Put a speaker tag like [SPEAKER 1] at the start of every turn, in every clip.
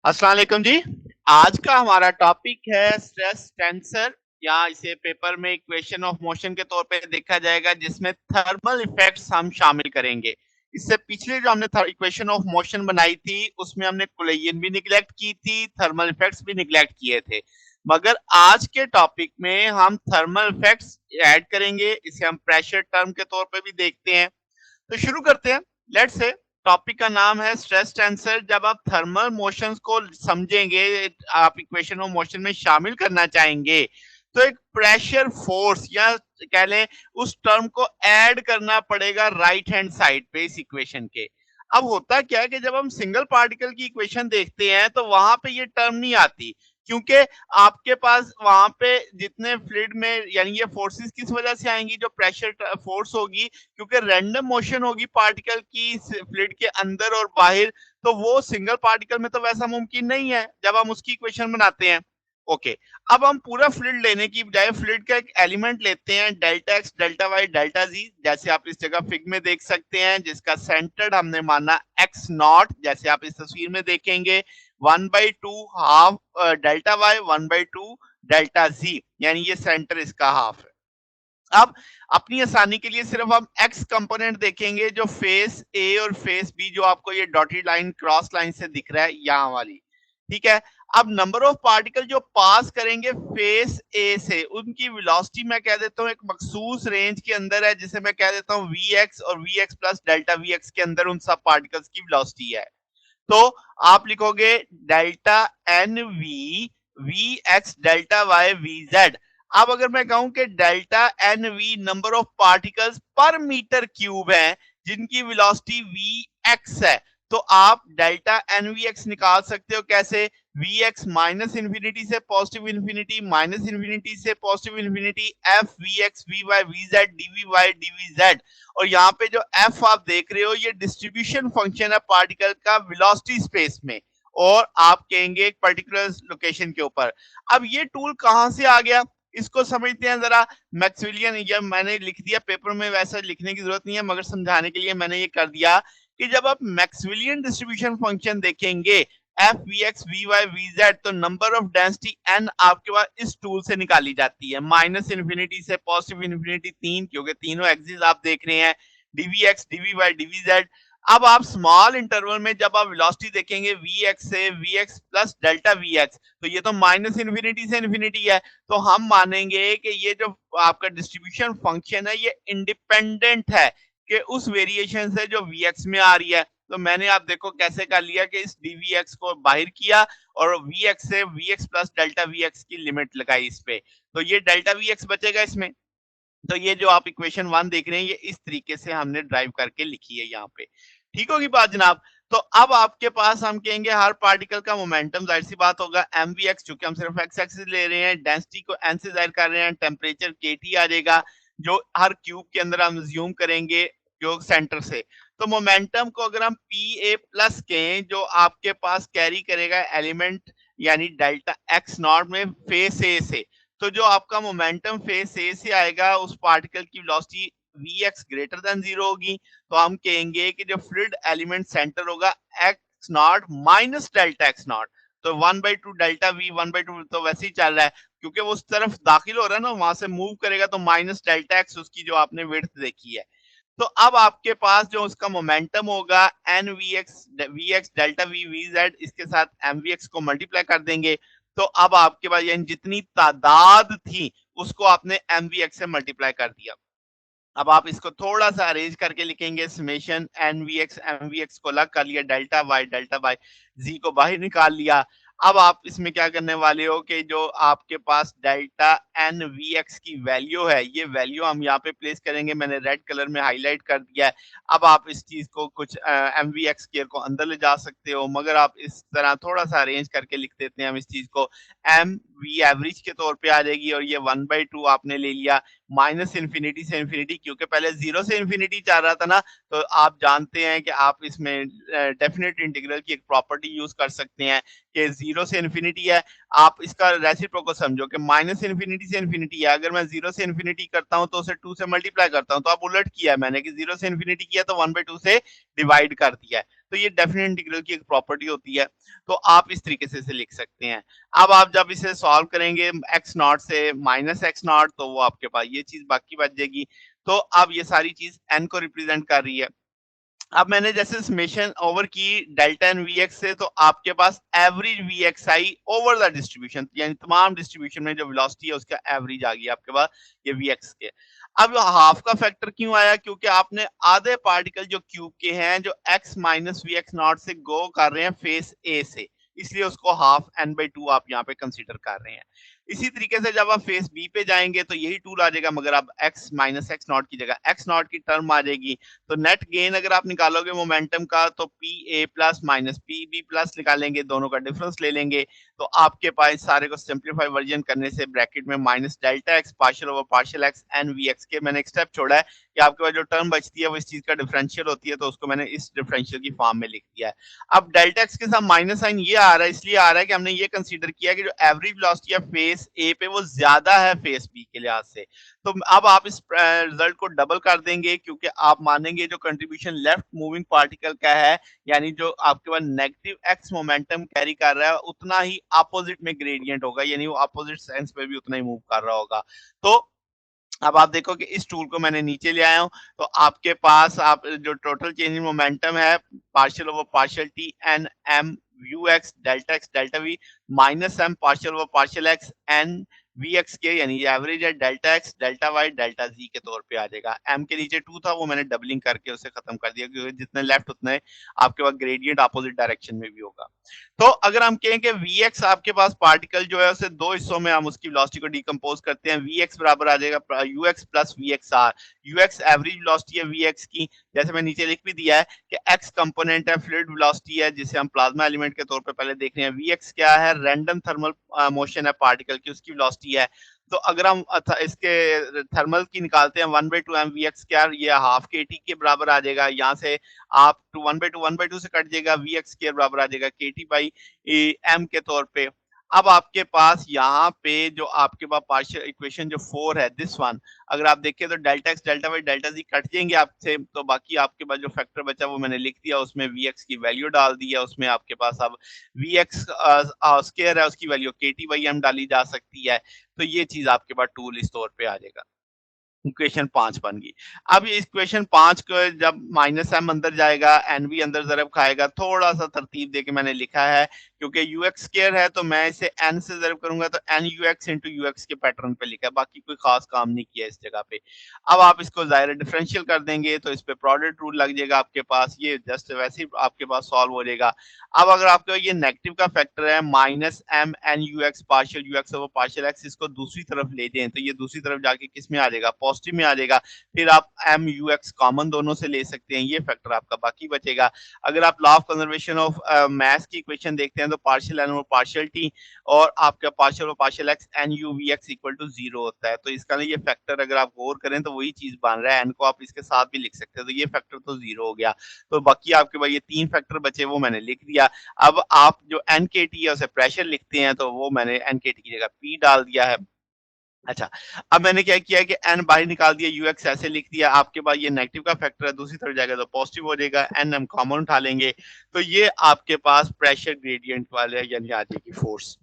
[SPEAKER 1] अस्सलाम वालेकुम जी। आज का हमारा टॉपिक है स्ट्रेस टेंसर या इसे पेपर में इक्वेशन ऑफ मोशन के तौर पे देखा जाएगा जिसमें थर्मल इफेक्ट्स हम शामिल करेंगे। इससे पिछले जो हमने इक्वेशन ऑफ मोशन बनाई थी उसमें हमने कोलिजन भी निग्लेक्ट की थी, थर्मल इफेक्ट्स भी निग्लेक्ट किए थे। मगर आज के टॉपिक में हम थर्मल इफेक्ट्स ऐड करेंगे, इसे हम प्रेशर टर्म के तौर पे भी देखते हैं। तो शुरू करते हैं। लेट्स से टॉपिक का नाम है स्ट्रेस टेंसर। जब आप थर्मल मोशंस को समझेंगे, आप इक्वेशन ऑफ मोशन में शामिल करना चाहेंगे, तो एक प्रेशर फोर्स या कह लें उस टर्म को ऐड करना पड़ेगा राइट हैंड साइड पे इस इक्वेशन के। अब होता क्या है कि जब हम सिंगल पार्टिकल की इक्वेशन देखते हैं तो वहां पे ये टर्म नहीं आती, क्योंकि आपके पास वहां पे जितने फ्लूइड में यानी ये फोर्सेस किस वजह से आएंगी, जो प्रेशर फोर्स होगी, क्योंकि रैंडम मोशन होगी पार्टिकल की फ्लूइड के अंदर और बाहर, तो वो सिंगल पार्टिकल में तो वैसा मुमकिन नहीं है जब हम उसकी इक्वेशन बनाते हैं। ओके, अब हम पूरा फ्लूइड लेने की बजाय फ्लूइड का एक एलिमेंट लेते हैं, delta X delta Y delta Z, जैसे आप इस जगह फिग में देख सकते हैं, जिसका सेंटर्ड हमने माना एक्स नॉट, जैसे आप इस तस्वीर में देखेंगे 1/2 half delta Y 1/2 delta Z, यानी ये सेंटर इसका हाफ है। अब अपनी आसानी के लिए सिर्फ हम एक्स कंपोनेंट देखेंगे, जो फेस ए और फेस बी, जो आपको ये डॉटेड लाइन क्रॉस लाइन से दिख रहा है यहाँ वाली, ठीक है। अब नंबर ऑफ पार्टिकल जो पास करेंगे फेस ए से, उनकी वेलोसिटी मैं कह देता हूँ एक मखसूस रेंज के अंदर है, जिसे मैं कह देता हूँ वी एक्स, और V X plus delta V X के अंदर उन सब पार्टिकल्स की वेलोसिटी है। तो आप लिखोगे delta N V V X delta Y V Z. अब अगर मैं कहूं कि delta N V number of particles per metre cube है जिनकी वेलोसिटी वी एक्स है, तो आप डेल्टा एन वी एक्स निकाल सकते हो कैसे? वी एक्स माइनस इंफिनिटी से पॉजिटिव इंफिनिटी, माइनस इंफिनिटी से positive infinity, F V X V Y V Z D V Y D V Z. और यहाँ पे जो एफ आप देख रहे हो ये डिस्ट्रीब्यूशन फंक्शन है पार्टिकल का वेलोसिटी स्पेस में, और आप कहेंगे एक पर्टिकुलर लोकेशन के ऊपर। अब ये टूल कहां से आ गया, इसको समझते हैं जरा। मैक्सवेलियन, ये मैंने लिख दिया पेपर में, वैसा लिखने की जरूरत नहीं है मगर समझाने के लिए मैंने ये कर दिया कि जब आप मैक्सवेलियन डिस्ट्रीब्यूशन फंक्शन देखेंगे F V X V Y V Z, तो नंबर ऑफ डेंसिटी एन आपके पास इस टूल से निकाली जाती है, माइनस इन्फिनिटी से पॉजिटिव इन्फिनिटी 3, क्योंकि तीनों एक्सिस आप देख रहे हैं, DV X DV Y DV Z. अब आप स्मॉल इंटरवल में जब आप वेलोसिटी देखेंगे वी एक्स से V X plus delta V X, तो ये तो माइनस इन्फिनिटी से इन्फिनिटी है, तो हम मानेंगे कि ये जो आपका डिस्ट्रीब्यूशन फंक्शन है ये इंडिपेंडेंट है कि उस वेरिएशन से जो वी एक्स में आ रही है। तो मैंने आप देखो कैसे कर लिया कि इस dvx को बाहर किया और vx से vx प्लस डेल्टा vx की लिमिट लगाई इस पे, तो ये डेल्टा vx बचेगा इसमें। तो ये जो आप इक्वेशन 1 देख रहे हैं ये इस तरीके से हमने ड्राइव करके लिखी है यहाँ पे। ठीक होगी बात जनाब? तो अब आपके पास हम कहेंगे हर पार्टिकल का मोमेंटम, जाहिर सी बात होगा mvx, चूंकि हम सिर्फ x एक्सिस ले रहे हैं, डेंसिटी को n से जाहिर कर रहे हैं, टेम्परेचर kT आ जाएगा, जो हर क्यूब के अंदर हम ज्यूम करेंगे जो सेंटर से। तो मोमेंटम को अगर हम पी ए प्लस कहें, जो आपके पास कैरी करेगा एलिमेंट यानी डेल्टा एक्स नॉट में फेस ए से, तो जो आपका मोमेंटम फेस ए से आएगा उस पार्टिकल की वेलोसिटी vx ग्रेटर देन 0 होगी। तो हम कहेंगे कि जो फ्लूइड एलिमेंट सेंटर होगा x not minus delta x not, तो 1/2 डेल्टा v 1/2 तो वैसे ही चल रहा है, क्योंकि वो उस तरफ दाखिल हो रहा है ना, वहां से मूव करेगा तो माइनस डेल्टा x उसकी जो आपने विड्थ देखी है। तो अब आपके पास जो उसका मोमेंटम होगा N we X delta V V Z, इसके साथ एम वी एक्स को मल्टीप्लाई कर देंगे, तो अब आपके पास यानी जितनी तादाद थी उसको आपने एम वी एक्स से मल्टीप्लाई कर दिया। अब आप इसको थोड़ा सा अरेंज करके लिखेंगे, summation N we X M V X को अलग कर लिया, डेल्टा वाई जी को बाहर निकाल लिया। अब आप इसमें क्या करने वाले हो कि जो आपके पास डेल्टा एन वी एक्स की वैल्यू है, ये वैल्यू हम यहाँ पे प्लेस करेंगे, मैंने रेड कलर में हाईलाइट कर दिया है। अब आप इस चीज को कुछ एम वी एक्स केयर को अंदर ले जा सकते हो, मगर आप इस तरह थोड़ा सा अरेंज करके लिख देते हैं हम इस चीज को, एम वी एवरेज के तौर पे आ जाएगी, और ये 1/2 आपने ले लिया माइनस इन्फिनिटी से इन्फिनिटी, क्योंकि पहले 0 से इन्फिनिटी चल रहा था ना, तो आप जानते हैं कि आप इसमें डेफिनेट इंटीग्रल की एक प्रॉपर्टी यूज कर सकते हैं कि 0 से इन्फिनिटी है, आप इसका रेसिप्रोकल समझो कि माइनस इन्फिनिटी से इन्फिनिटी है, अगर मैं 0 से इन्फिनिटी करता हूं तो उसे 2 से मल्टीप्लाई करता हूं, तो अब उलट किया है मैंने कि 0 से इन्फिनिटी किया तो 1/2 से डिवाइड कर दिया है। तो ये डेफिनेट इंटीग्रल की एक प्रॉपर्टी होती है। तो आप इस तरीके से इसे लिख सकते हैं। अब आप जब इसे सॉल्व करेंगे x नॉट से माइनस x नॉट, तो वो आपके पास ये चीज़ बाकी बच जाएगी। तो अब ये सारी चीज़ n को रिप्रेजेंट कर रही है। अब मैंने जैसे समेशन ओवर की डेल्टा एन वी एक्स से, तो आपके पास average v x i over the distribution, यानी तमाम डिस्ट्रीब्यूशन में जो वेलोसिटी है उसका एवरेज आ गया आपके पास ये वी एक्स के। अब हाफ का फैक्टर क्यों आया? क्योंकि आपने आधे पार्टिकल जो क्यूब के हैं जो x minus V X not से गो कर रहे हैं फेस ए से, इसलिए उसको हाफ एन बाई टू आप यहाँ पे कंसीडर कर रहे हैं। इसी तरीके से जब आप फेस बी पे जाएंगे तो यही टूल आ जाएगा, मगर अब x माइनस एक्स नॉट की जगह x नॉट की टर्म आ जाएगी। तो नेट गेन अगर आप निकालोगे मोमेंटम का, तो P A plus minus P B plus निकालेंगे, दोनों का डिफरेंस ले लेंगे, तो आपके पास सारे को सिंप्लीफाई वर्जन करने से ब्रैकेट में minus delta X partial over partial X N we X के मैंने एक स्टेप छोड़ा है कि आपके पास जो टर्म बचती है वो इस चीज का डिफरेंशियल होती है, तो उसको मैंने इस डिफरेंशियल की फॉर्म में लिख दिया है। अब डेल्टा एक्स के साथ माइनस साइन ये आ रहा है, इसलिए आ रहा है कि हमने ये कंसीडर किया कि जो एवरेज वेलोसिटी है फेस ए पे वो ज्यादा है फेस बी के लिहाज से। तो अब आप इस रिजल्ट को डबल कर देंगे, क्योंकि आप मानेंगे जो कंट्रीब्यूशन लेफ्ट मूविंग पार्टिकल का है, यानी जो आपके पास नेगेटिव एक्स मोमेंटम कैरी कर रहा है, उतना ही अपोजिट में ग्रेडियंट होगा, यानी वो अपोजिट सेंस में भी उतना ही मूव कर रहा होगा। तो अब आप देखो कि इस टूल को मैंने नीचे ले आया हूं, तो आपके पास आप जो टोटल चेंज इन मोमेंटम है partial over partial T N M U X delta V minus M partial over partial X N we X के, यानी ये एवरेज है delta X delta Y delta G के तौर पे आ जाएगा। एम के नीचे टू था, वो मैंने डबलिंग करके उसे खत्म कर दिया, क्योंकि जितने लेफ्ट उतने आपके पास ग्रेडियंट अपोजिट डायरेक्शन में भी होगा। तो अगर हम कहें कि Vx आपके पास पार्टिकल जो है उसे दो हिस्सों में हम उसकी वेलोसिटी को डिकम्पोज करते हैं, Vx बराबर आ जाएगा ux plus Vxr। ux average velocity है Vx की, जैसे मैं नीचे लिख भी दिया है कि x कंपोनेंट है, फ्लूइड वेलोसिटी है जिसे हम प्लाज्मा एलिमेंट के तौर पे पहले देख रहे हैं। Vx क्या है? रैंडम थर्मल मोशन है पार्टिकल की, उसकी वेलोसिटी है। तो अगर हम इसके थर्मल की निकालते हैं 1/2 एम वी एक्स स्क्वायर, ये हाफ के टी के बराबर आ जाएगा। यहाँ से आप 1/2 से कट जाएगा, वी एक्स स्क्वायर बराबर आ जाएगा के टी बाई एम के तौर पे। अब आपके पास यहाँ पे जो आपके पास पार्शियल इक्वेशन जो 4 है, दिस वन, अगर आप देखें तो delta X delta Y delta G cut जाएंगे आपसे, तो बाकी आपके पास जो फैक्टर बचा वो मैंने लिख दिया, उसमें वी एक्स की वैल्यू डाल दी है, उसमें आपके पास अब वी एक्स स्क्वायर है, उसकी वैल्यू के टी बाई एम डाली जा सकती है। तो ये चीज आपके पास टूल इस तौर पे आ जाएगा। इक्वेशन 5 बन गई। अब ये इक्वेशन 5 को जब माइनस एम अंदर जाएगा, एन भी अंदर ज़रब खाएगा, थोड़ा-सा तरतीब देके मैंने लिखा है, क्योंकि यूएक्स स्क्वायर है तो मैं इसे एन से ज़रब करूँगा, तो एन यूएक्स इंटू यूएक्स के पैटर्न पे लिखा है, बाकी कोई खास काम नहीं किया इस जगह पे। अब आप इसको ज़ाहिर है डिफरेंशियल कर देंगे तो इस पे प्रोडक्ट रूल लग जाएगा आपके पास, ये जस्ट वैसे ही आपके पास सॉल्व हो जाएगा। अब अगर आपका ये नेगेटिव का फैक्टर है minus M N UX partial UX over partial X, इसको दूसरी तरफ ले जाएं तो ये दूसरी तरफ जाके किस में आ जाएगा? पॉजिटिव में आ जाएगा। फिर आप एम यू एक्स कॉमन दोनों से ले सकते हैं, ये फैक्टर आपका बाकी बचेगा। अगर आप law of conservation of mass की इक्वेशन देखते हैं तो पार्शियल एन और पार्शियल टी और आपका पार्शियल और partial X N U V X equal to 0 होता है। तो इसका ना ये फैक्टर अगर आप गौर करें तो वही चीज बन रहा है, एन को आप इसके साथ भी लिख सकते हैं, तो ये फैक्टर तो 0 हो गया। तो बाकी आपके पास ये 3 फैक्टर बचे, वो मैंने लिख दिया। अब आप जो एन के टी है उसे प्रेशर लिखते हैं, तो वो मैंने एन के टी की जगह पी डाल दिया है। अच्छा, अब मैंने क्या किया है कि एन बाहर निकाल दिया, यूएक्स ऐसे लिख दिया। आपके पास ये नेगेटिव का फैक्टर है, दूसरी तरफ जाएगा तो पॉजिटिव हो जाएगा, एन हम कॉमन उठा लेंगे, तो ये आपके पास प्रेशर ग्रेडियंट वाले यानी आ जाएगी फोर्स।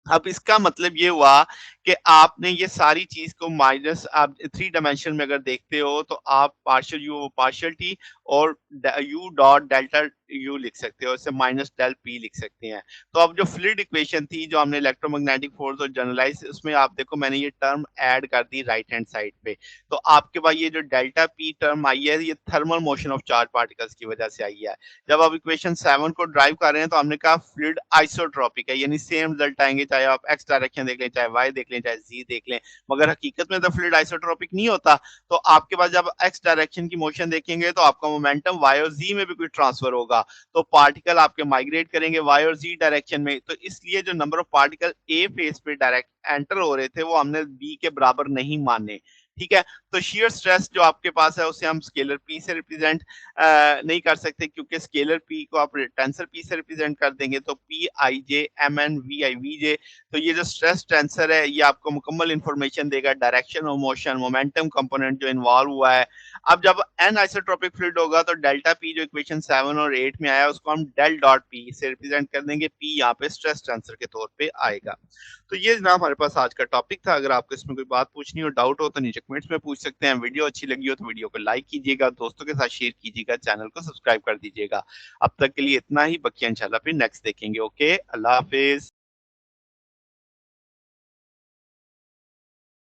[SPEAKER 1] अब इसका मतलब ये हुआ कि आपने ये सारी चीज को माइनस, आप थ्री डायमेंशन में अगर देखते हो तो आप पार्शियल यू पार्शियल टी और यू डॉट डेल्टा यू लिख सकते हो, इससे माइनस डेल पी लिख सकते हैं। तो अब जो फ्लूइड इक्वेशन थी जो हमने इलेक्ट्रोमैग्नेटिक फोर्स और जनरलाइज, उसमें आप देखो मैंने ये टर्म ऐड कर दी राइट हैंड साइड पे। तो आपके पास ये जो डेल्टा पी टर्म आई है, ये thermal motion of charge particles की वजह से आई है। जब आप इक्वेशन 7 को ड्राइव कर रहे हैं तो हमने कहा फ्लूइड आइसोट्रोपिक है, यानी सेम रिजल्ट आएंगे, चाहे आप एक्स डायरेक्शन देख लें, चाहे वाई देख लें, चाहे जी देख लें। मगर हकीकत में तो फ्लूइड आइसोट्रोपिक नहीं होता। तो आपके पास जब एक्स डायरेक्शन की मोशन देखेंगे तो आपका मोमेंटम वाई और जी में भी कोई ट्रांसफर होगा, तो पार्टिकल आपके माइग्रेट करेंगे वाई और जी डायरेक्शन में। तो इसलिए जो number of particle A face पे डायरेक्ट एंटर हो रहे थे वो हमने बी के बराबर नहीं माने, ठीक है। तो शियर स्ट्रेस जो आपके पास है उसे हम स्केलर पी से रिप्रेजेंट नहीं कर सकते, क्योंकि स्केलर पी को आप टेंसर पी से रिप्रेजेंट कर देंगे, तो p i j m n v i v j. तो ये जो स्ट्रेस टेंसर है ये आपको मुकम्मल इंफॉर्मेशन देगा, direction of motion, momentum component जो इन्वॉल्व हुआ है। अब जब एन आइसोट्रोपिक फ्लूइड होगा तो डेल्टा पी जो इक्वेशन 7 और 8 में आया उसको हम डेल डॉट पी से रिप्रेजेंट कर देंगे। पी यहाँ पे स्ट्रेस टेंसर के तौर पे आएगा। तो ये जनाब हमारे पास आज का टॉपिक था। अगर आपको इसमें कोई बात पूछनी हो, डाउट हो तो नीचे कमेंट्स में पूछ सकते हैं। वीडियो अच्छी लगी हो तो वीडियो को लाइक कीजिएगा, दोस्तों के साथ शेयर कीजिएगा, चैनल को सब्सक्राइब कर दीजिएगा। अब तक के लिए इतना ही, बाकी इंशाल्लाह फिर नेक्स्ट देखेंगे। ओके, अल्लाह हाफिज।